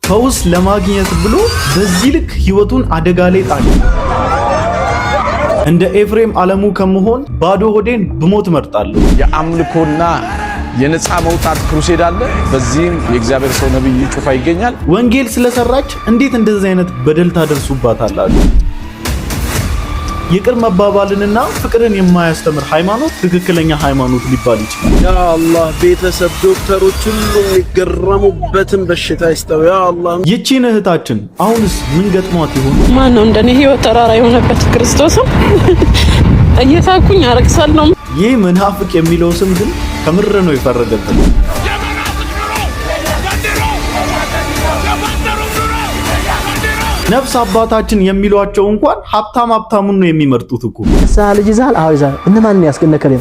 ፈውስ ለማግኘት ብሎ በዚህ ልክ ህይወቱን አደጋ ላይ ጣለ። እንደ ኤፍሬም አለሙ ከመሆን ባዶ ሆዴን ብሞት እመርጣለሁ። የአምልኮና የነፃ መውጣት ክሩሴድ አለ። በዚህም የእግዚአብሔር ሰው ነብይ ጩፋ ይገኛል። ወንጌል ስለሰራች እንዴት እንደዚህ አይነት በደል ታደርሱባታላችሁ? ይቅር መባባልንና ፍቅርን የማያስተምር ሃይማኖት ትክክለኛ ሃይማኖት ሊባል ይችላል። ያ አላህ ቤተሰብ ዶክተሮች ሁሉ የሚገረሙበትን በሽታ ይስጠው ያ አላህ። ይቺን እህታችን አሁንስ ምን ገጥሟት ይሆን? ማን ነው እንደኔ ህይወት ተራራ የሆነበት? ክርስቶስም እየሳኩኝ አረክሳለሁ። ይህ መናፍቅ የሚለው ስም ግን ከምር ነው የፈረደበት። ነፍስ አባታችን የሚሏቸው እንኳን ሀብታሙን ነው የሚመርጡት እኮ። ልጅ ይዛል ይዛል እነማን ያስከነከለም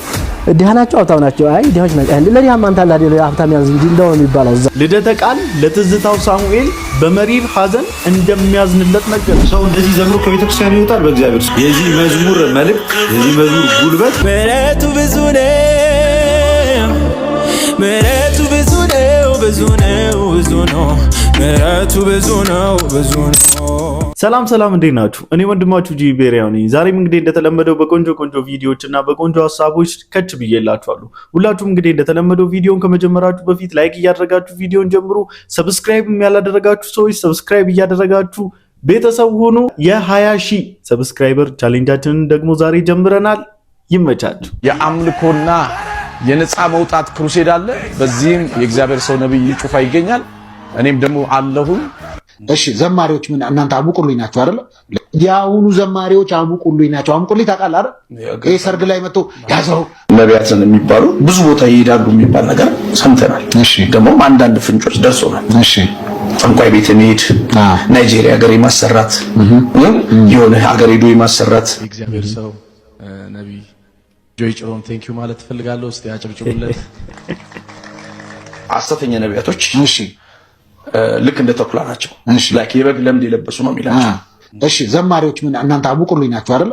ዲሃናቸው ሀብታም ናቸው። አይ ዲሃዎች ናቸው ለዲሃ ማንታላ ሀብታም ያዝ እንጂ እንደው የሚባለው ልደተ ቃል ለትዝታው ሳሙኤል በመሪር ሐዘን እንደሚያዝንለት ነገር ሰው እንደዚህ ዘምሮ ከቤተክርስቲያን ይወጣል። በእግዚአብሔር የዚህ መዝሙር መልእክት የዚህ መዝሙር ጉልበት ምሕረቱ ብዙ ነው፣ ምሕረቱ ብዙ ነው፣ ብዙ ነው፣ ብዙ ነው፣ ምሕረቱ ብዙ ነው፣ ብዙ ነው። ሰላም እንዴት ናችሁ? እኔ ወንድማችሁ ጂቤሪያው ነኝ። ዛሬም እንግዲህ እንደተለመደው በቆንጆ ቪዲዮዎች እና በቆንጆ ሐሳቦች ከች ብዬላችኋለሁ። ሁላችሁም እንግዲህ እንደተለመደው ቪዲዮን ከመጀመራችሁ በፊት ላይክ እያደረጋችሁ ቪዲዮን ጀምሩ። ሰብስክራይብ ያላደረጋችሁ ሰዎች ሰብስክራይብ እያደረጋችሁ ቤተሰብ ሁኑ። የ20,000 ሰብስክራይበር ቻሌንጃችንን ደግሞ ዛሬ ጀምረናል። ይመቻችሁ። የአምልኮና የነፃ መውጣት ክሩሴድ አለ። በዚህም የእግዚአብሔር ሰው ነብይ ጩፋ ይገኛል። እኔም ደግሞ አለሁኝ። እሺ ዘማሪዎች ምን እናንተ አቡቁልኝ ናችሁ አይደል? ያውኑ ዘማሪዎች አቡቁልኝ ናቸው። አቡቁልኝ ታውቃለህ አይደል? ይሄ ሰርግ ላይ መጥቶ ያዘው ነቢያትን የሚባሉ ብዙ ቦታ ይሄዳሉ የሚባል ነገር ሰምተናል። እሺ ደግሞ አንዳንድ ፍንጮች ደርሶናል። እሺ ጠንቋይ ቤት መሄድ፣ ናይጄሪያ ሀገር የማሰራት የሆነ ሀገር ሄዶ የማሰራት የእግዚአብሔር ሰው ነብይ ጆይ ጭሮን ቴንክ ዩ ማለት ፈልጋለሁ። እስቲ አጨብጭቡለት። ሐሰተኛ ነቢያቶች እሺ ልክ እንደ ተኩላ ናቸው። ላይክ የበግ ለምድ የለበሱ ነው የሚላቸው። እሺ ዘማሪዎች ምን እናንተ አቡቁልኝ ናችሁ አይደል?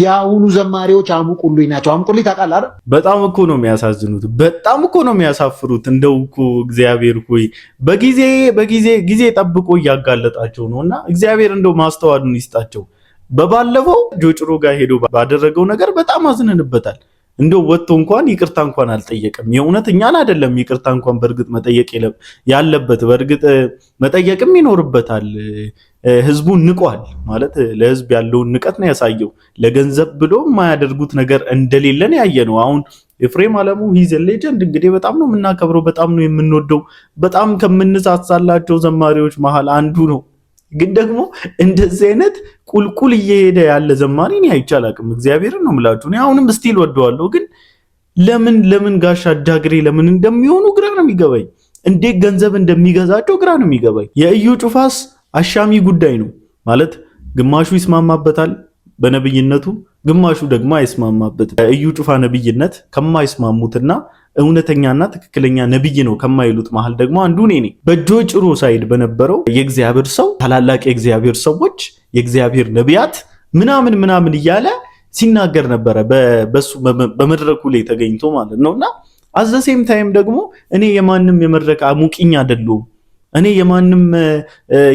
ያውኑ ዘማሪዎች አቡቁልኝ ናቸው። አቡቁልኝ ታውቃለህ አይደል? በጣም እኮ ነው የሚያሳዝኑት። በጣም እኮ ነው የሚያሳፍሩት። እንደው እኮ እግዚአብሔር ሆይ በጊዜ ጠብቆ እያጋለጣቸው ነውና እግዚአብሔር እንደው ማስተዋሉን ይስጣቸው። በባለፈው ጆጭሮ ጋር ሄዶ ባደረገው ነገር በጣም አዝነንበታል። እንደው ወጥቶ እንኳን ይቅርታ እንኳን አልጠየቀም። የእውነት እኛን አይደለም ይቅርታ እንኳን በእርግጥ መጠየቅ ያለበት በእርግጥ መጠየቅም ይኖርበታል። ህዝቡን ንቋል ማለት ለህዝብ ያለውን ንቀት ነው ያሳየው። ለገንዘብ ብሎ የማያደርጉት ነገር እንደሌለን ያየነው። አሁን ኤፍሬም አለሙ ሂዝ ሌጀንድ እንግዲህ በጣም ነው የምናከብረው፣ በጣም ነው የምንወደው፣ በጣም ከምንሳሳላቸው ዘማሪዎች መሃል አንዱ ነው። ግን ደግሞ እንደዚህ አይነት ቁልቁል እየሄደ ያለ ዘማሪ እኔ አይቻላቅም። እግዚአብሔርን ነው የምላችሁ። እኔ አሁንም ስቲል ወደዋለሁ። ግን ለምን ጋሻ አጃግሬ ለምን እንደሚሆኑ ግራ ነው የሚገባኝ። እንዴት ገንዘብ እንደሚገዛቸው ግራ ነው የሚገባኝ። የእዩ ጩፋስ አሻሚ ጉዳይ ነው ማለት ግማሹ ይስማማበታል በነብይነቱ፣ ግማሹ ደግሞ አይስማማበትም። እዩ ጩፋ ነብይነት ከማይስማሙትና እውነተኛና ትክክለኛ ነብይ ነው ከማይሉት መሃል ደግሞ አንዱ እኔ ነኝ። በጆጭሮ ሳይድ በነበረው የእግዚአብሔር ሰው ታላላቅ የእግዚአብሔር ሰዎች የእግዚአብሔር ነቢያት ምናምን እያለ ሲናገር ነበረ በሱ በመድረኩ ላይ ተገኝቶ ማለት ነውና አዘሴም ታይም ደግሞ እኔ የማንም የመድረክ አሙቂኝ አይደለሁም፣ እኔ የማንም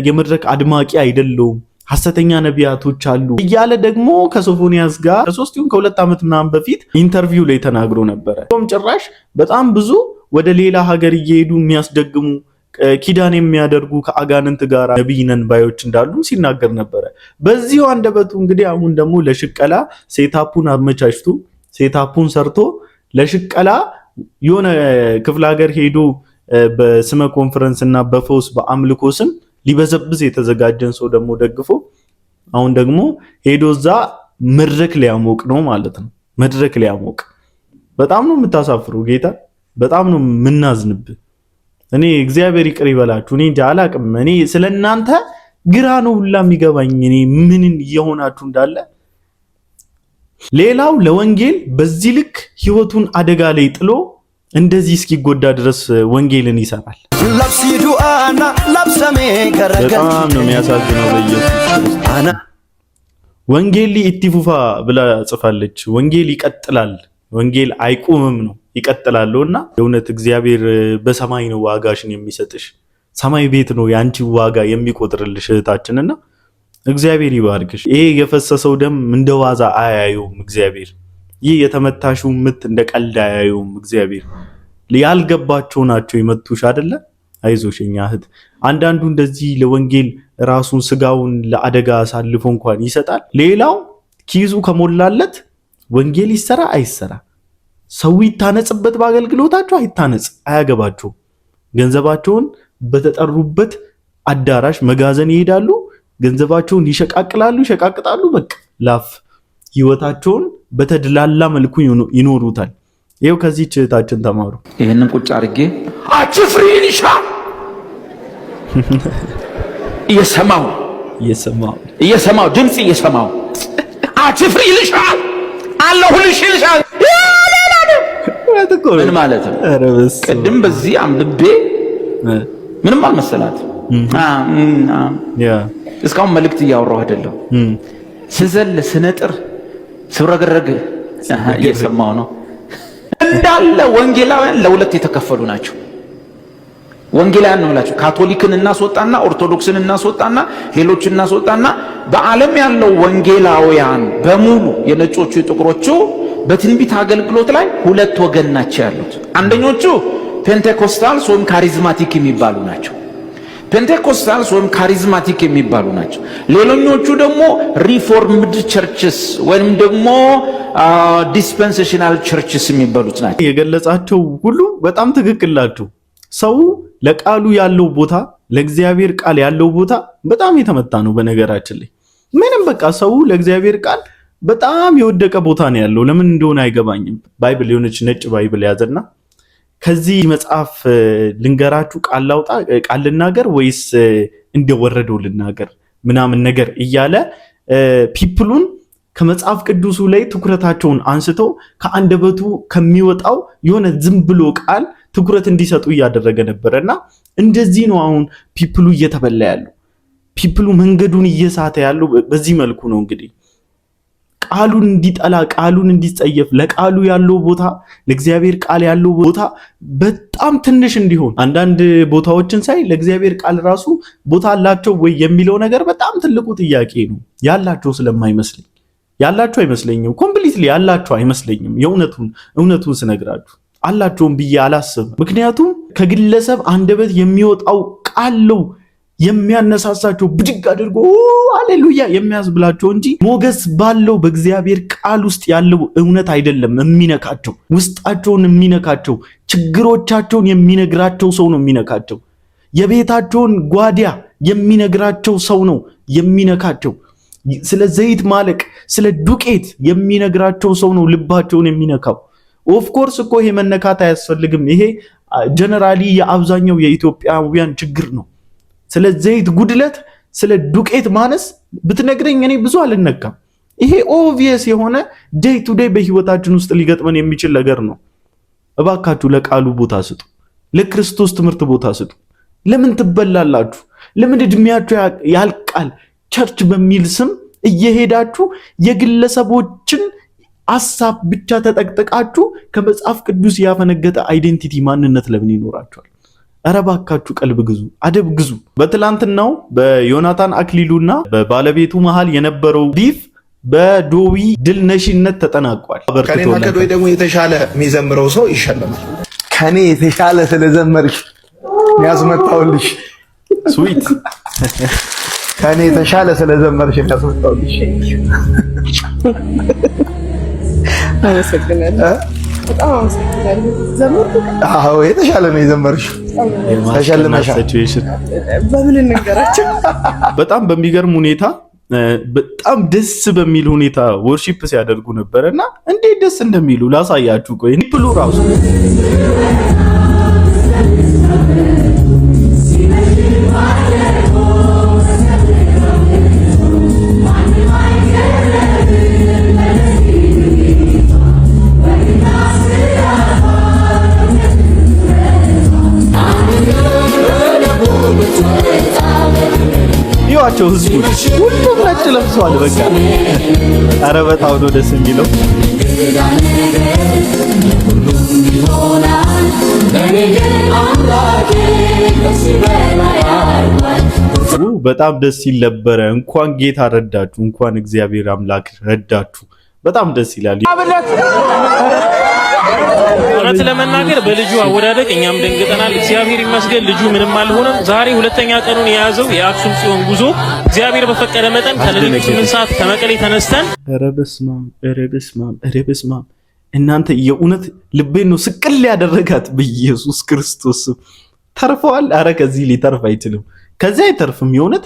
የመድረክ አድማቂ አይደለሁም፣ ሐሰተኛ ነቢያቶች አሉ እያለ ደግሞ ከሶፎንያስ ጋር ከ2 ዓመት ምናምን በፊት ኢንተርቪው ላይ ተናግሮ ነበረ። ጭራሽ በጣም ብዙ ወደ ሌላ ሀገር እየሄዱ የሚያስደግሙ ኪዳን የሚያደርጉ ከአጋንንት ጋር ነብይ ነን ባዮች እንዳሉ ሲናገር ነበረ። በዚሁ አንደበቱ እንግዲህ አሁን ደግሞ ለሽቀላ ሴታፑን አመቻችቶ ሴታፑን ሰርቶ ለሽቀላ የሆነ ክፍለ ሀገር ሄዶ በስመ ኮንፈረንስ እና በፈውስ በአምልኮ ስም ሊበዘብዝ የተዘጋጀን ሰው ደግሞ ደግፎ አሁን ደግሞ ሄዶ እዛ መድረክ ሊያሞቅ ነው ማለት ነው። መድረክ ሊያሞቅ በጣም ነው የምታሳፍረው ጌታ፣ በጣም ነው የምናዝንብ። እኔ እግዚአብሔር ይቅር ይበላችሁ። እኔ እንጃ አላቅም። እኔ ስለናንተ ግራ ነው ሁላ የሚገባኝ እኔ ምን እየሆናችሁ እንዳለ። ሌላው ለወንጌል በዚህ ልክ ህይወቱን አደጋ ላይ ጥሎ እንደዚህ እስኪጎዳ ድረስ ወንጌልን ይሰራል። በጣም ነው የሚያሳዝነው። በኢየሱስ ወንጌል ኢትፉፋ ብላ ጽፋለች። ወንጌል ይቀጥላል፣ ወንጌል አይቆምም ነው ይቀጥላልና የእውነት እግዚአብሔር በሰማይ ነው ዋጋሽን የሚሰጥሽ። ሰማይ ቤት ነው ያንቺ ዋጋ የሚቆጥርልሽ እህታችንና እግዚአብሔር ይባርክሽ። ይሄ የፈሰሰው ደም እንደዋዛ አያዩም እግዚአብሔር። ይህ የተመታሽው ምት እንደ ቀልድ አያዩም እግዚአብሔር። ያልገባቸው ናቸው የመቱሽ አይደለ? አይዞሽ የኛ እህት። አንዳንዱ እንደዚህ ለወንጌል ራሱን ስጋውን ለአደጋ አሳልፎ እንኳን ይሰጣል። ሌላው ኪሱ ከሞላለት ወንጌል ይሰራ አይሰራ፣ ሰው ይታነጽበት በአገልግሎታቸው አይታነጽ አያገባቸው። ገንዘባቸውን በተጠሩበት አዳራሽ መጋዘን ይሄዳሉ፣ ገንዘባቸውን ይሸቃቅጣሉ። በቃ ላፍ ህይወታቸውን በተድላላ መልኩ ይኖሩታል። ይሄው ከዚህ እህታችን ተማሩ። ይሄንን ቁጭ አድርጌ አጭፍሪ ይልሻል እየሰማው ድምጽ እየሰማው አጭፍሪ ይልሻል አለሁልሽ ይልሻል። ምን ማለት ነው? ቅድም በዚህ አንብቤ ምንም አልመሰላት። እስካሁን መልእክት እያወራሁ አይደለም። ስዘል ስነጥር ስብረገረግ እየሰማው ነው። እንዳለ ወንጌላውያን ለሁለት የተከፈሉ ናቸው። ወንጌላውያን ነው ብላችሁ ካቶሊክን እናስወጣና ኦርቶዶክስን እናስወጣና ሌሎችን እናስወጣና በዓለም ያለው ወንጌላውያን በሙሉ የነጮቹ የጥቁሮቹ በትንቢት አገልግሎት ላይ ሁለት ወገን ናቸው ያሉት። አንደኞቹ ፔንቴኮስታልስ ወይም ካሪዝማቲክ የሚባሉ ናቸው። ፔንቴኮስታልስ ወይም ካሪዝማቲክ የሚባሉ ናቸው። ሌሎኞቹ ደግሞ ሪፎርምድ ቸርችስ ወይም ደግሞ ዲስፐንሴሽናል ቸርችስ የሚባሉት ናቸው። የገለጻቸው ሁሉ በጣም ትክክል ናቸው። ሰው ለቃሉ ያለው ቦታ፣ ለእግዚአብሔር ቃል ያለው ቦታ በጣም የተመታ ነው። በነገራችን ላይ ምንም በቃ ሰው ለእግዚአብሔር ቃል በጣም የወደቀ ቦታ ነው ያለው። ለምን እንደሆነ አይገባኝም። ባይብል የሆነች ነጭ ባይብል ያዘና ከዚህ መጽሐፍ ልንገራችሁ ቃል ላውጣ ቃል ልናገር ወይስ እንደወረደው ልናገር ምናምን ነገር እያለ ፒፕሉን ከመጽሐፍ ቅዱሱ ላይ ትኩረታቸውን አንስተው ከአንደበቱ ከሚወጣው የሆነ ዝም ብሎ ቃል ትኩረት እንዲሰጡ እያደረገ ነበርና እንደዚህ ነው አሁን ፒፕሉ እየተበላ ያለው። ፒፕሉ መንገዱን እየሳተ ያለው በዚህ መልኩ ነው። እንግዲህ ቃሉን እንዲጠላ ቃሉን እንዲጸየፍ ለቃሉ ያለው ቦታ ለእግዚአብሔር ቃል ያለው ቦታ በጣም ትንሽ እንዲሆን አንዳንድ ቦታዎችን ሳይ ለእግዚአብሔር ቃል ራሱ ቦታ አላቸው ወይ የሚለው ነገር በጣም ትልቁ ጥያቄ ነው። ያላቸው ስለማይመስለኝ ያላቸው አይመስለኝም። ኮምፕሊትሊ ያላቸው አይመስለኝም። እውነቱን ስነግራችሁ አላቸውም ብዬ አላስብም። ምክንያቱም ከግለሰብ አንደበት የሚወጣው ቃል ነው የሚያነሳሳቸው ብድግ አድርጎ ሃሌሉያ የሚያስብላቸው እንጂ ሞገስ ባለው በእግዚአብሔር ቃል ውስጥ ያለው እውነት አይደለም የሚነካቸው። ውስጣቸውን የሚነካቸው ችግሮቻቸውን የሚነግራቸው ሰው ነው የሚነካቸው። የቤታቸውን ጓዳ የሚነግራቸው ሰው ነው የሚነካቸው። ስለ ዘይት ማለቅ ስለ ዱቄት የሚነግራቸው ሰው ነው ልባቸውን የሚነካው። ኦፍ ኮርስ እኮ ይሄ መነካት አያስፈልግም። ይሄ ጀነራሊ የአብዛኛው የኢትዮጵያውያን ችግር ነው። ስለ ዘይት ጉድለት ስለ ዱቄት ማነስ ብትነግረኝ እኔ ብዙ አልነካም። ይሄ ኦብቪየስ የሆነ ዴይ ቱ ዴይ በህይወታችን ውስጥ ሊገጥመን የሚችል ነገር ነው። እባካችሁ ለቃሉ ቦታ ስጡ። ለክርስቶስ ትምህርት ቦታ ስጡ። ለምን ትበላላችሁ? ለምን እድሜያችሁ ያልቃል? ቸርች በሚል ስም እየሄዳችሁ የግለሰቦችን ሐሳብ ብቻ ተጠቅጥቃችሁ ከመጽሐፍ ቅዱስ ያፈነገጠ አይዴንቲቲ ማንነት ለምን ይኖራችኋል? ኧረ እባካችሁ ቀልብ ግዙ፣ አደብ ግዙ። በትላንትናው በዮናታን አክሊሉና በባለቤቱ መሃል የነበረው ቢፍ በዶዊ ድል ነሽነት ተጠናቋል። ከኔና ከዶዊ ደግሞ የተሻለ የሚዘምረው ሰው ይሸለማል። ከኔ የተሻለ ስለዘመርሽ ያስመጣውልሽ ስዊት ከኔ የተሻለ ስለዘመርሽ ያስመጣውልሽ። አመሰግናለሁ። በጣም አመሰግናለሁ። ዘመርኩ። አዎ የተሻለ ነው የዘመርሽ። ተሸልመሻል። በምን እንገራቸው? በጣም በሚገርም ሁኔታ በጣም ደስ በሚል ሁኔታ ወርሺፕ ሲያደርጉ ነበርና እንዴት ደስ እንደሚሉ ላሳያችሁ። ቆይ ብሉ ራሱ ይዋቸው ህዝቡ ሁሉም ነጭ ለብሰዋል። በቃ ኧረ በጣም ነው ደስ የሚለው። በጣም ደስ ይል ነበረ። እንኳን ጌታ ረዳችሁ፣ እንኳን እግዚአብሔር አምላክ ረዳችሁ። በጣም ደስ ይላል። እውነት ለመናገር በልጁ አወዳደቅ እኛም ደንግጠናል። እግዚአብሔር ይመስገን ልጁ ምንም አልሆነም። ዛሬ ሁለተኛ ቀኑን የያዘው የአክሱም ጽዮን ጉዞ እግዚአብሔር በፈቀደ መጠን ከሌሊቱ 8 ሰዓት ከመቀሌ ተነስተን ኧረ በስመ አብ እናንተ የእውነት ልቤን ነው ስቅል ያደረጋት በኢየሱስ ክርስቶስ ተርፈዋል። ኧረ ከዚህ ሊተርፍ አይችልም፣ ከዚህ አይተርፍም የእውነት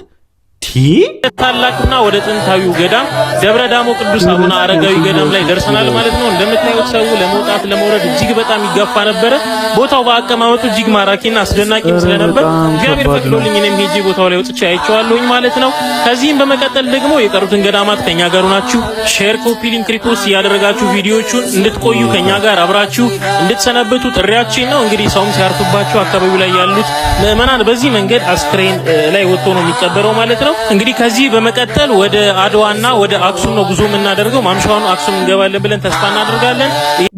ታላቁና ወደ ጥንታዊው ገዳም ደብረ ዳሞ ቅዱስ አቡነ አረጋዊ ገዳም ላይ ደርሰናል ማለት ነው። እንደምታዩት ሰው ለመውጣት ለመውረድ እጅግ በጣም ይጋፋ ነበረ። ቦታው በአቀማመጡ እጅግ ማራኪና አስደናቂም ስለነበር እግዚአብሔር ፈቅዶልኝ እኔም ሄጄ ቦታው ላይ ወጥቼ አይቼዋለሁኝ ማለት ነው። ከዚህም በመቀጠል ደግሞ የቀሩትን ገዳማት ከኛ ጋር ሆናችሁ ሼር፣ ኮፒ ሊንክ፣ ሪፖስት እያደረጋችሁ ቪዲዮቹን እንድትቆዩ ከኛ ጋር አብራችሁ እንድትሰነብቱ ጥሪያችን ነው። እንግዲህ ሰውም ሲያርፍባቸው አካባቢው ላይ ያሉት ምዕመናን በዚህ መንገድ አስክሬን ላይ ወጥቶ ነው የሚቀበረው ማለት ነው። እንግዲህ ከዚህ በመቀጠል ወደ አድዋና ወደ አክሱም ነው ጉዞ የምናደርገው። ማምሻውን አክሱም እንገባለን ብለን ተስፋ እናደርጋለን።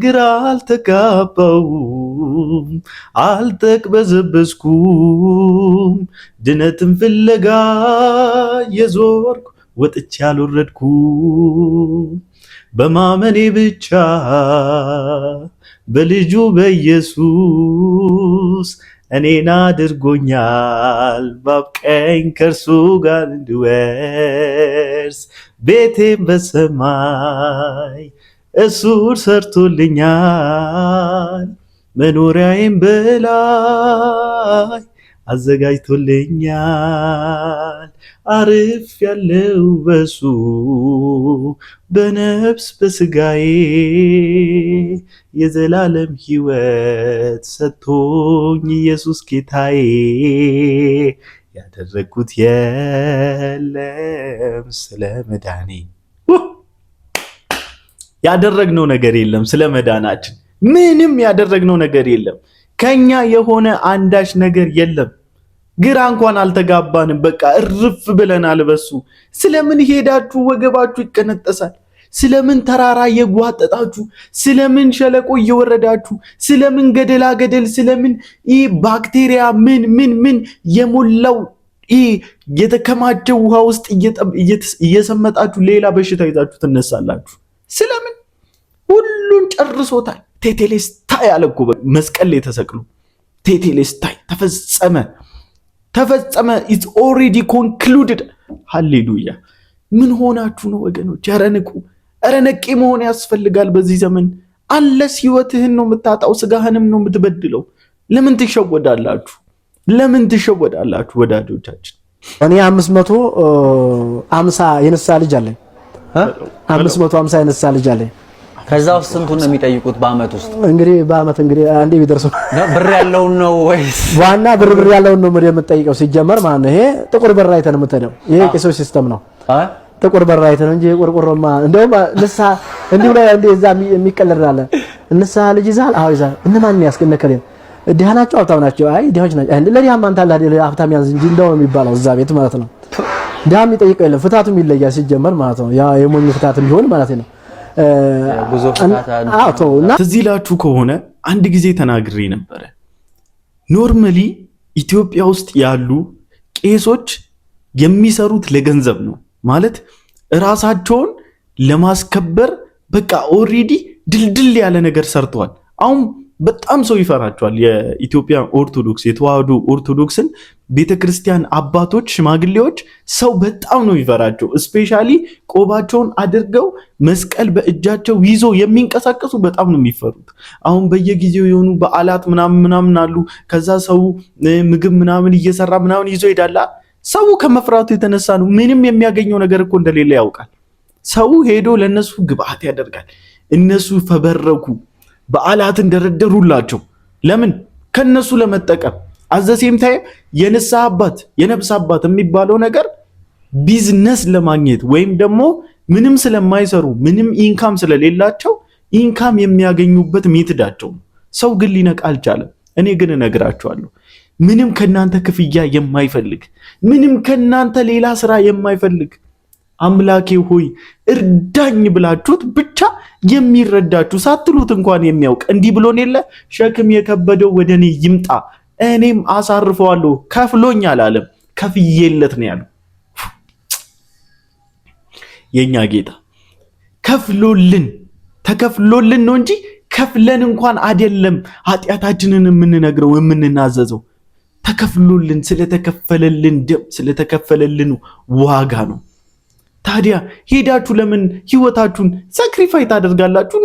ግራ አልተጋባውም፣ አልተቅበዘበዝኩም፣ ድነትን ፍለጋ የዞርኩ ወጥቼ አልወረድኩም። በማመኔ ብቻ በልጁ በኢየሱስ እኔን አድርጎኛል ባብቀኝ ከእርሱ ጋር እንድወርስ ቤቴን በሰማይ እሱ ሰርቶልኛል መኖሪያዬን በላይ አዘጋጅቶልኛል። አርፍ ያለው በሱ በነፍስ በስጋዬ የዘላለም ሕይወት ሰጥቶኝ ኢየሱስ ጌታዬ። ያደረግኩት የለም ስለ መዳኔ፣ ያደረግነው ነገር የለም ስለ መዳናችን፣ ምንም ያደረግነው ነገር የለም። ከኛ የሆነ አንዳች ነገር የለም። ግራ እንኳን አልተጋባንም። በቃ እርፍ ብለናል በሱ። ስለምን ሄዳችሁ ወገባችሁ ይቀነጠሳል? ስለምን ተራራ እየጓጠጣችሁ፣ ስለምን ሸለቆ እየወረዳችሁ፣ ስለምን ገደላ ገደል፣ ስለምን ይህ ባክቴሪያ ምን የሞላው ይህ የተከማቸው ውሃ ውስጥ እየሰመጣችሁ ሌላ በሽታ ይዛችሁ ትነሳላችሁ? ስለምን? ሁሉን ጨርሶታል። ቴቴሌስታይ ያለ እኮ መስቀል ላይ ተሰቅሎ ቴቴሌስታይ ተፈጸመ። ኢትስ ኦልሬዲ ኮንክሉድድ። ሃሌሉያ። ምን ሆናችሁ ነው ወገኖች? ኧረ ንቁ። ኧረ ነቂ መሆን ያስፈልጋል በዚህ ዘመን። አለስ ህይወትህን ነው የምታጣው፣ ስጋህንም ነው የምትበድለው። ለምን ትሸወዳላችሁ? ለምን ትሸወዳላችሁ ወዳጆቻችን? እኔ 550 የነሳ ልጅ አለኝ። 550 የነሳ ልጅ አለኝ። ከዛ ውስጥ ስንቱን ነው የሚጠይቁት በአመት ውስጥ? እንግዲህ በአመት እንግዲህ አንዴ ቢደርሱ ብር ያለውን ነው ወይስ ዋና ብር ያለውን ነው የምትጠይቀው? ሲጀመር ማለት ነው። ይሄ ጥቁር በር አይተን የምትሄደው ይሄ ቄሶች ሲስተም ነው። ጥቁር በር አይተን እንጂ ቆርቆሮማ እንደውም ንስሐ እንዲሁ ላይ እንደዛ የሚቀለድ አለ። ንስሐ ልጅ ይዛል። አዎ ይዛል። እነማን ያስከነከለን? ድሃ ናቸው ሀብታም ናቸው? አይ ድሃዎች ናቸው። ለዲያም አንተ አለ ሀብታም ያዝ እንጂ እንደው የሚባለው እዛ ቤት ማለት ነው። ድሃም የሚጠይቀው የለም። ፍታቱም ይለያል ሲጀመር ማለት ነው። ያ የሞኝ ፍታትም ቢሆን ማለት ነው። ትዝ ይላችሁ ከሆነ አንድ ጊዜ ተናግሬ ነበረ። ኖርማሊ ኢትዮጵያ ውስጥ ያሉ ቄሶች የሚሰሩት ለገንዘብ ነው ማለት ራሳቸውን ለማስከበር በቃ ኦሬዲ ድልድል ያለ ነገር ሰርተዋል። አሁን በጣም ሰው ይፈራቸዋል። የኢትዮጵያ ኦርቶዶክስ የተዋህዶ ኦርቶዶክስን ቤተክርስቲያን አባቶች፣ ሽማግሌዎች ሰው በጣም ነው ይፈራቸው። ስፔሻሊ ቆባቸውን አድርገው መስቀል በእጃቸው ይዞ የሚንቀሳቀሱ በጣም ነው የሚፈሩት። አሁን በየጊዜው የሆኑ በዓላት ምናምን አሉ። ከዛ ሰው ምግብ ምናምን እየሰራ ምናምን ይዞ ይሄዳል። ሰው ከመፍራቱ የተነሳ ነው። ምንም የሚያገኘው ነገር እኮ እንደሌለ ያውቃል። ሰው ሄዶ ለነሱ ግብአት ያደርጋል። እነሱ ፈበረኩ፣ በዓላትን ደረደሩላቸው። ለምን? ከነሱ ለመጠቀም። አዘሴም ታይም የንስሐ አባት የነብስ አባት የሚባለው ነገር ቢዝነስ ለማግኘት ወይም ደግሞ ምንም ስለማይሰሩ ምንም ኢንካም ስለሌላቸው ኢንካም የሚያገኙበት ሜትዳቸው ነው። ሰው ግን ሊነቃ አልቻለም። እኔ ግን እነግራቸዋለሁ፣ ምንም ከናንተ ክፍያ የማይፈልግ ምንም ከናንተ ሌላ ስራ የማይፈልግ አምላኬ ሆይ እርዳኝ ብላችሁት ብቻ የሚረዳችሁ ሳትሉት እንኳን የሚያውቅ እንዲህ ብሎን የለ ሸክም የከበደው ወደኔ ይምጣ እኔም አሳርፈዋለሁ ከፍሎኛል አለም ከፍዬለት ነው ያለው የኛ ጌታ ከፍሎልን ተከፍሎልን ነው እንጂ ከፍለን እንኳን አይደለም ኃጢያታችንን የምንነግረው የምንናዘዘው ተከፍሎልን ስለተከፈለልን ደም ስለተከፈለልን ዋጋ ነው ታዲያ ሄዳችሁ ለምን ህይወታችሁን ሳክሪፋይስ ታደርጋላችሁ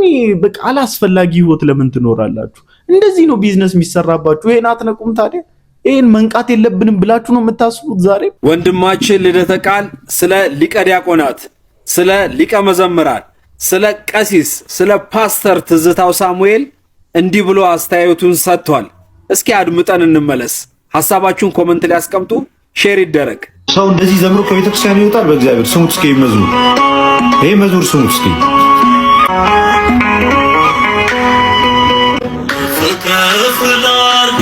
በቃ አላስፈላጊ ህይወት ለምን ትኖራላችሁ እንደዚህ ነው ቢዝነስ የሚሰራባችሁ ይሄን አትነቁም ታዲያ ይሄን መንቃት የለብንም ብላችሁ ነው የምታስቡት ዛሬ ወንድማችን ልደተ ቃል ስለ ሊቀ ዲያቆናት ስለ ሊቀ መዘምራን ስለ ቀሲስ ስለ ፓስተር ትዝታው ሳሙኤል እንዲህ ብሎ አስተያየቱን ሰጥቷል እስኪ አድምጠን እንመለስ ሐሳባችሁን ኮሜንት ላይ አስቀምጡ ሼር ይደረግ ሰው እንደዚህ ዘምሮ ከቤተክርስቲያን ይወጣል በእግዚአብሔር ስሙት እስኪ መዝሙር ይሄ መዝሙር ስሙት እስኪ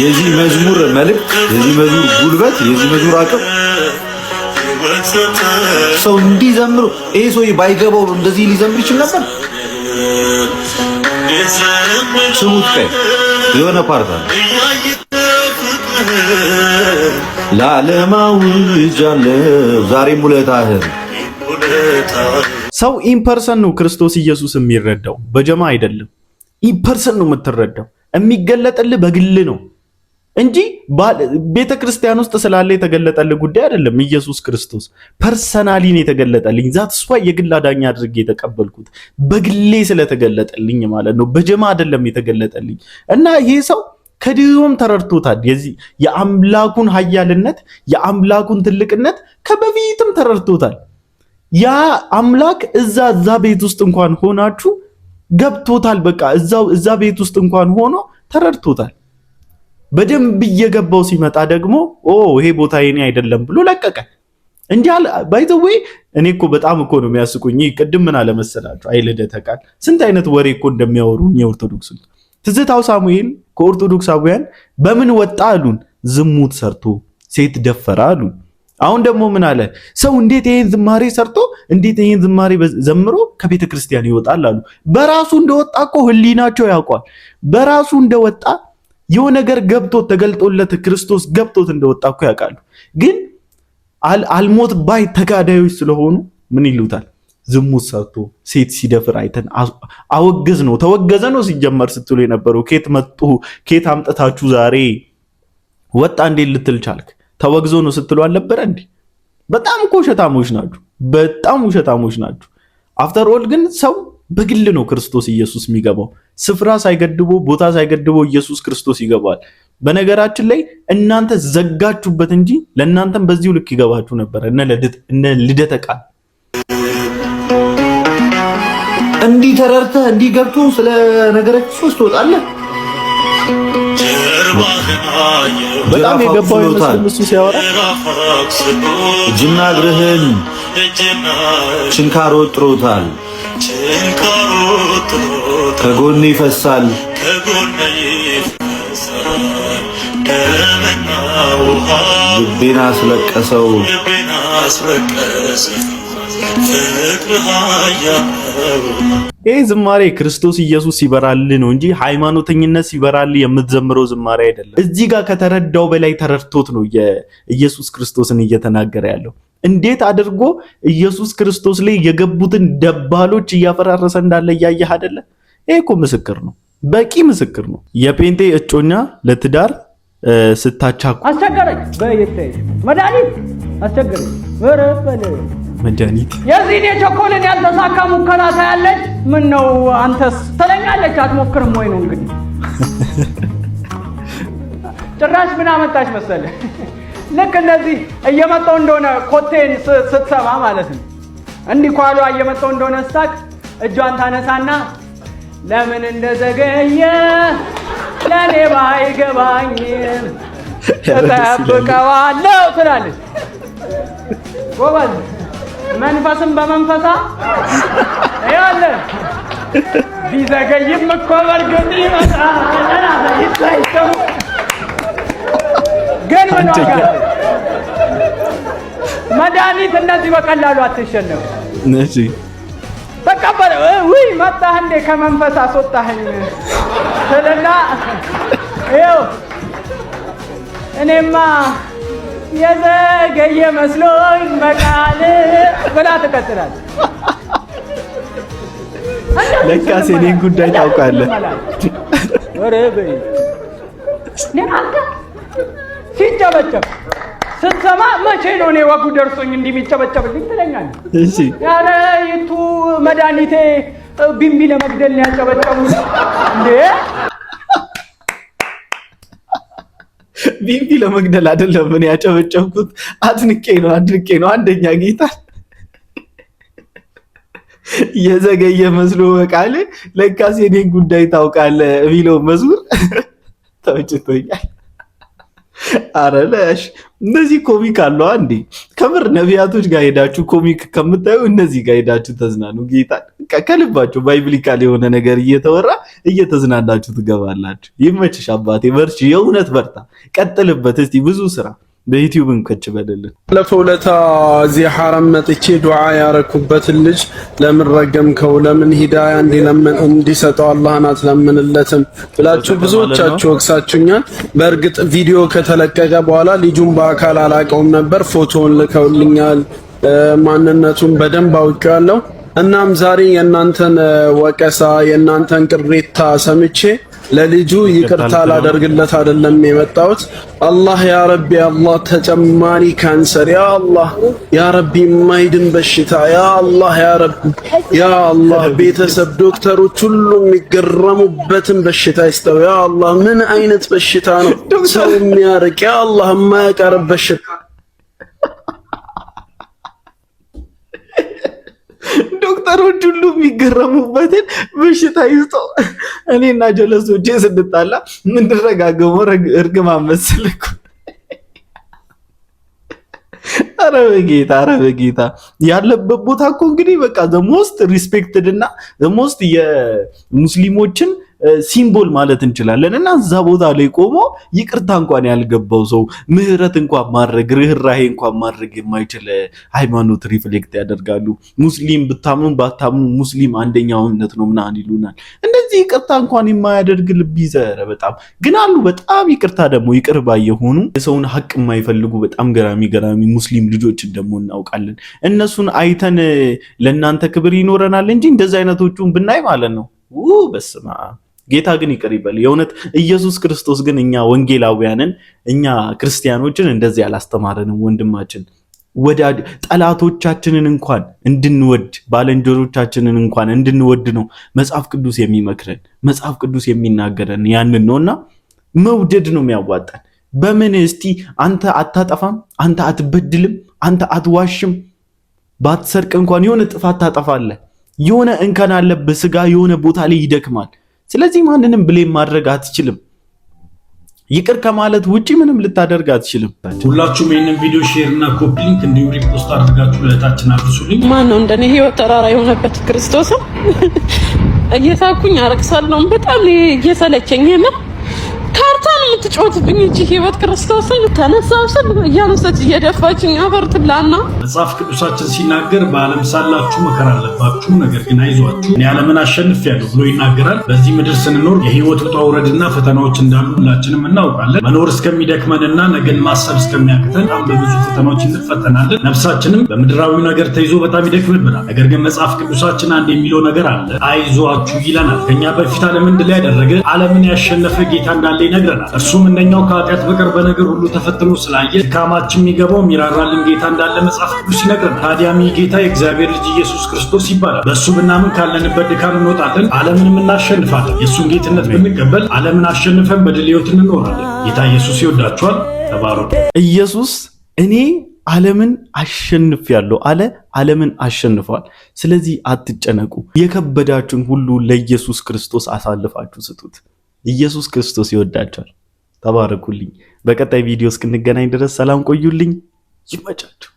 የዚህ መዝሙር መልእክት የዚህ መዝሙር ጉልበት የዚህ መዝሙር አቅም ሰው እንዲዘምሩ ይሄ ሰው ባይገባው እንደዚህ ሊዘምር ይችላል ነበር ስሙት ከይ የሆነ ፓርት አለ ለዓለማው ጃለ ዛሬ ሙለታህ ሰው ኢምፐርሰን ነው ክርስቶስ ኢየሱስ የሚረዳው በጀማ አይደለም ኢምፐርሰን ነው የምትረዳው የሚገለጥልህ በግል ነው እንጂ ቤተክርስቲያን ውስጥ ስላለ የተገለጠልህ ጉዳይ አይደለም ኢየሱስ ክርስቶስ ፐርሰናሊ ነው የተገለጠልኝ ዛትስ ዋይ የግል አዳኝ አድርጌ የተቀበልኩት በግሌ ስለተገለጠልኝ ማለት ነው በጀማ አይደለም የተገለጠልኝ እና ይሄ ሰው ከዲዮም ተረድቶታል የአምላኩን ኃያልነት የአምላኩን ትልቅነት ከበፊትም ተረድቶታል ያ አምላክ እዛ ቤት ውስጥ እንኳን ሆናችሁ ገብቶታል በቃ እዛ ቤት ውስጥ እንኳን ሆኖ ተረድቶታል በደንብ እየገባው ሲመጣ ደግሞ ይሄ ቦታ የኔ አይደለም ብሎ ለቀቀ እንዲያል ባይ ዘ ዌይ እኔ እኮ በጣም እኮ ነው የሚያስቁኝ ቅድም ምን አለ መሰላችሁ ልደተ ቃል ስንት አይነት ወሬ እኮ እንደሚያወሩኝ የኦርቶዶክስ ትዝታው ሳሙኤል ከኦርቶዶክሳውያን በምን ወጣ አሉን ዝሙት ሰርቶ ሴት ደፈራ አሉን አሁን ደግሞ ምን አለ ሰው እንዴት ይሄን ዝማሬ ሰርቶ እንዴት ይሄን ዝማሬ ዘምሮ ከቤተ ክርስቲያን ይወጣል አሉ በራሱ እንደወጣ እኮ ህሊናቸው ያውቃል በራሱ እንደወጣ የሆነ ነገር ገብቶት ተገልጦለት ክርስቶስ ገብቶት እንደወጣ እኮ ያውቃሉ ግን አልሞት ባይ ተጋዳዮች ስለሆኑ ምን ይሉታል ዝሙት ሰርቶ ሴት ሲደፍር አይተን አወገዝ ነው ተወገዘ ነው ሲጀመር ስትሉ የነበረው ኬት መጡ ኬት አምጣታችሁ ዛሬ ወጣ እንዴ ልትል ቻልክ ተወግዞ ነው ስትሉ አልነበረ እንዴ በጣም ውሸታሞች ናችሁ አፍተር ኦል ግን ሰው በግል ነው ክርስቶስ ኢየሱስ የሚገባው ስፍራ ሳይገድቦ ቦታ ሳይገድቦ ኢየሱስ ክርስቶስ ይገባል በነገራችን ላይ እናንተ ዘጋችሁበት እንጂ ለእናንተም በዚሁ ልክ ይገባችሁ ነበር እነ ልደተ ቃል እንዲህ ተረርተህ እንዲህ ገብቶ ስለ ነገረ ክርስቶስ ትወጣለህ በጣም የገባው ይመስል እሱ ሲያወራ እጅና እግርህን ችንካር ወጥሮታል ከጎን ይፈሳል ልቤን አስለቀሰው ይህ ዝማሬ ክርስቶስ ኢየሱስ ሲበራል ነው እንጂ ሃይማኖተኝነት ሲበራል የምትዘምረው ዝማሬ አይደለም እዚህ ጋር ከተረዳው በላይ ተረድቶት ነው ኢየሱስ ክርስቶስን እየተናገረ ያለው እንዴት አድርጎ ኢየሱስ ክርስቶስ ላይ የገቡትን ደባሎች እያፈራረሰ እንዳለ ያያህ አይደለ ይሄ እኮ ምስክር ነው በቂ ምስክር ነው የጴንጤ እጮኛ ለትዳር ስታቻኩ አስቸገረኝ በየተይ መድኃኒት አስቸገረኝ ወረበለ መድኃኒት የዚህ የቸኮልን ያልተሳካ ሙከራ ታያለች ምን ነው አንተስ ተለኛለች አትሞክርም ወይ ነው እንግዲህ ጭራሽ ምን አመጣሽ መሰለ ልክ እንደዚህ እየመጣው እንደሆነ ኮቴን ስትሰማ ማለት ነው እንዲህ ኳሏ እየመጣው እንደሆነ ስታክ እጇን ታነሳና ለምን እንደዘገየ ለኔ ባይገባኝም ተጠብቀዋለሁ ትላለች ጎበዝ መንፈስም በመንፈሳ ያለ ቢዘገይም እኮ በርግጥ ይመጣል ይታይተው ግን ምን ዋጋ መድኃኒት እንደዚህ በቀላሉ አትሸነፍ እሺ ተቀበለ። ውይ መጣህ እንዴ ከመንፈስ አስወጣኸኝ ስለና ይኸው እኔማ የዘገየ መስሎኝ በቃል ብላ ትቀጥላለች። ለካስ የኔን ጉዳይ ታውቃለህ። ወሬ በይ አንተ ሲጨበጨብ ስትሰማ መቼ ነው እኔ ወጉ ደርሶኝ እንዲህ የሚጨበጨብልኝ ትለኛለህ። እሺ ኧረ ይቱ መድኃኒቴ ቢምቢ ለመግደል ነው ያጨበጨቡት እንዴ? ቢምቢ ለመግደል አይደለም ምን ያጨበጨብኩት፣ አድንቄ ነው አንደኛ ጌታ የዘገየ መስሎ በቃል ለካስ የኔን ጉዳይ ታውቃለህ የሚለው መዝሙር ተወጭቶኛል። አረለሽ እነዚህ ኮሚክ አለው አንዴ ከምር ነቢያቶች ጋር ሄዳችሁ ኮሚክ ከምታዩ እነዚህ ጋር ሄዳችሁ ተዝናኑ። ጌታ ከልባችሁ ባይብሊካል የሆነ ነገር እየተወራ እየተዝናናችሁ ትገባላችሁ። ይመችሽ አባቴ፣ በርቺ፣ የእውነት በርታ፣ ቀጥልበት። እስቲ ብዙ ስራ በዩቲዩብ እንከች በደልን። ባለፈው ዕለት እዚህ ሐረም መጥቼ ዱዓ ያረኩበትን ልጅ ለምን ረገምከው፣ ለምን ሂዳያ እንዲሰጠው አላህን አትለምንለትም ብላችሁ ብዙዎቻችሁ ወቅሳችሁኛል። በእርግጥ ቪዲዮ ከተለቀቀ በኋላ ልጁን በአካል አላቀውም ነበር፣ ፎቶውን ልከውልኛል፣ ማንነቱን በደንብ አውቄዋለሁ። እናም ዛሬ የእናንተን ወቀሳ የእናንተን ቅሬታ ሰምቼ ለልጁ ይቅርታ ላደርግለት አይደለም የመጣሁት። አላህ ያ ረቢ፣ አላህ ተጨማሪ ካንሰር ያ አላህ ያ ረቢ፣ የማይድን በሽታ ያ አላህ ያ ረቢ ያ አላህ፣ ቤተሰብ ዶክተሮች ሁሉ የሚገረሙበትን በሽታ ይስጠው ያ አላህ። ምን አይነት በሽታ ነው ሰው የሚያርቅ ያ አላህ፣ የማያቀርብ በሽታ ዶክተሮች ሁሉ የሚገረሙበትን በሽታ ይስጠው። እኔና ጀለሶቼ ስንጣላ ምንድረጋገመው እርግማን መሰለኩ። ኧረ በጌታ ያለበት ቦታ እኮ እንግዲህ በቃ ዘ ሞስት ሪስፔክትድ እና ዘ ሞስት የሙስሊሞችን ሲምቦል ማለት እንችላለን። እና እዛ ቦታ ላይ ቆሞ ይቅርታ እንኳን ያልገባው ሰው ምህረት እንኳን ማድረግ ርህራሄ እንኳን ማድረግ የማይችል ሃይማኖት ሪፍሌክት ያደርጋሉ። ሙስሊም ብታምኑ ባታምኑ ሙስሊም አንደኛው እምነት ነው ምናምን ይሉናል። እንደዚህ ይቅርታ እንኳን የማያደርግ ልብ ይዘረ በጣም ግን አሉ። በጣም ይቅርታ ደግሞ ይቅር ባይ የሆኑ የሰውን ሀቅ የማይፈልጉ በጣም ገራሚ ሙስሊም ልጆችን ደግሞ እናውቃለን። እነሱን አይተን ለእናንተ ክብር ይኖረናል እንጂ እንደዚህ አይነቶቹን ብናይ ማለት ነው በስመ አብ። ጌታ ግን ይቅር ይበል የእውነት። ኢየሱስ ክርስቶስ ግን እኛ ወንጌላውያንን እኛ ክርስቲያኖችን እንደዚህ አላስተማረንም። ወንድማችን ወዳጅ ጠላቶቻችንን እንኳን እንድንወድ ባልንጀሮቻችንን እንኳን እንድንወድ ነው መጽሐፍ ቅዱስ የሚመክረን፣ መጽሐፍ ቅዱስ የሚናገረን ያንን ነውና መውደድ ነው የሚያዋጣን። በምን እስቲ አንተ አታጠፋም፣ አንተ አትበድልም፣ አንተ አትዋሽም፣ ባትሰርቅ እንኳን የሆነ ጥፋት ታጠፋለህ፣ የሆነ እንከን አለብህ፣ ስጋ የሆነ ቦታ ላይ ይደክማል። ስለዚህ ማንንም ብሌም ማድረግ አትችልም። ይቅር ከማለት ውጪ ምንም ልታደርግ አትችልም። ሁላችሁም ይሄንን ቪዲዮ ሼር እና ኮፒ ሊንክ እንዲሁ ሪፖስት አድርጋችሁ ለታችን አድርሱልኝ። ማን ነው እንደኔ ህይወት ተራራ የሆነበት ክርስቶስም እየሳኩኝ አረክሳለሁ። በጣም እየሰለቸኝ ነው። ካርታን የምትጮትብኝ እቺ ህይወት ክርስቶስን ተነሳውሰል እያነሰች እየደፋችኝ አፈርትላና መጽሐፍ ቅዱሳችን ሲናገር በዓለም ሳላችሁ መከራ አለባችሁ፣ ነገር ግን አይዟችሁ እኔ ዓለምን አሸንፌያለሁ ብሎ ይናገራል። በዚህ ምድር ስንኖር የህይወት ውጣ ውረድና ፈተናዎች እንዳሉ ሁላችንም እናውቃለን። መኖር እስከሚደክመንና ነገን ማሰብ እስከሚያቅተን በጣም በብዙ ፈተናዎች እንፈተናለን። ነፍሳችንም በምድራዊ ነገር ተይዞ በጣም ይደክምብናል። ነገር ግን መጽሐፍ ቅዱሳችን አንድ የሚለው ነገር አለ፣ አይዟችሁ ይለናል። ከኛ በፊት ዓለምን ድል ያደረገ ዓለምን ያሸነፈ ጌታ እንዳለ ይነግረናል። እርሱም እንደኛው ከኃጢአት በቀር በነገር ሁሉ ተፈትኖ ስላየ ድካማችን የሚገባው የሚራራልን ጌታ እንዳለ መጽሐፍ ቅዱስ ይነግረናል። ታዲያም ይህ ጌታ የእግዚአብሔር ልጅ ኢየሱስ ክርስቶስ ይባላል። በእሱ ብናምን ካለንበት ድካም እንወጣለን፣ ዓለምንም እናሸንፋለን። የእሱን ጌትነት ብንቀበል ዓለምን አሸንፈን በድል ሕይወት እንኖራለን። ጌታ ኢየሱስ ይወዳችኋል። ተባረኩ። ኢየሱስ እኔ ዓለምን አሸንፌያለሁ አለ። ዓለምን አሸንፏል። ስለዚህ አትጨነቁ። የከበዳችሁን ሁሉ ለኢየሱስ ክርስቶስ አሳልፋችሁ ስጡት። ኢየሱስ ክርስቶስ ይወዳቸዋል። ተባረኩልኝ። በቀጣይ ቪዲዮ እስክንገናኝ ድረስ ሰላም ቆዩልኝ። ይመቻችሁ።